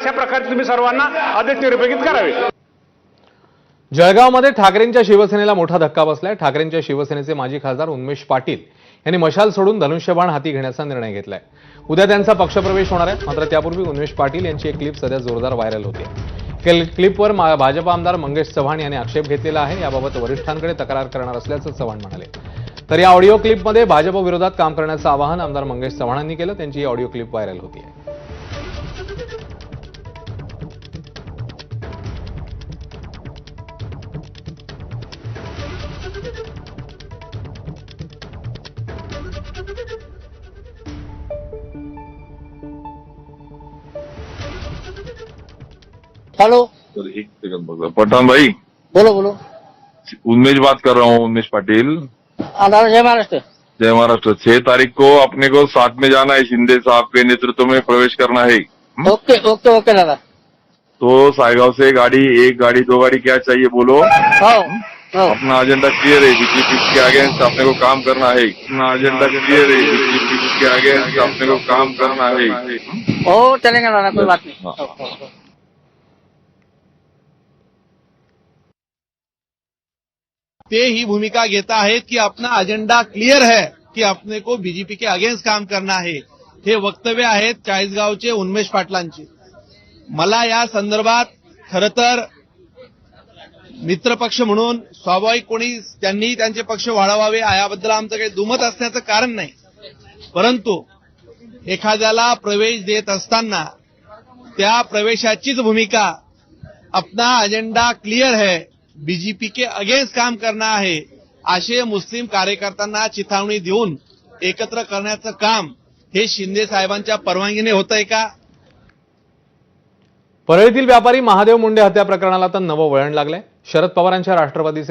अशा प्रकारे तुम्ही सर्वांना आदेश निरुपयोगित करावे। जळगावमध्ये ठाकरेंच्या शिवसेनेला मोठा धक्का बसलाय। ठाकरेंच्या शिवसेनेचे माजी खासदार उन्मेष पाटील यांनी मशाल सोडून धनुष्यबाण हाती घेण्याचा निर्णय घेतलाय। उद्या त्यांचा पक्षप्रवेश होणार आहे। मात्र त्यापूर्वी उन्मेष पाटील यांची एक क्लिप सध्या जोरदार व्हायरल होते। क्लिपवर भाजप आमदार मंगेश चव्हाण यांनी आक्षेप घेतलेला आहे। याबाबत वरिष्ठांकडे तक्रार करणार असल्याचं चव्हाण म्हणाले। तर या ऑडिओ क्लिपमध्ये भाजप विरोधात काम करण्याचं आवाहन आमदार मंगेश चव्हाणांनी केलं। त्यांची ही ऑडिओ क्लिप व्हायरल होती आहे। हेलो सर एक सेकंड बघा। पठान भाई, बोलो बोलो। उन्मेष बात कर रहा हूँ, उन्मेष पाटिल। दादा जय महाराष्ट्र। जय महाराष्ट्र। 6 तारीख को अपने को साथ में जाना है, शिंदे साहब के नेतृत्व में प्रवेश करना है। ओके ओके ओके दादा। तो सायगांव से गाड़ी, एक गाड़ी, 2 गाड़ी, क्या चाहिए बोलो। हो हो अपना एजेंडा क्लियर है, बीजेपी के अगेंस्ट अपने को काम करना है। अपना एजेंडा क्लियर है, बीजेपी के अगेंस्ट अपने को काम करना है। हो चलेगा दादा, कोई बात नहीं। हाँ। ते ही भूमिका घेता आहेत की अपना एजेंडा क्लियर है की अपने को बीजेपी के अगेन्स्ट काम करना है। हे वक्तव्य आहेत चाळीसगावचे उन्मेष पाटलांचे। मला या संदर्भात खरं तर मित्रपक्ष म्हणून स्वाभाविक कोणी त्यांनी त्यांचे पक्ष वाढवावे याबद्दल आमचं काही दुमत असण्याचं कारण नाही, परंतु एखाद्याला प्रवेश देत असताना त्या प्रवेशाचीच भूमिका अपना एजेंडा क्लियर है, बीजेपी के अगेन्स्ट काम करना है असे मुस्लिम कार्यकर्त्यांना चिथावणी देऊन एकत्र करण्याचं काम हे शिंदे साहेबांच्या परवानगीने होतंय का? परळीतील व्यापारी महादेव मुंडे हत्या प्रकरणाला तर नवं वळण लागलंय। शरद पवारांच्या राष्ट्रवादी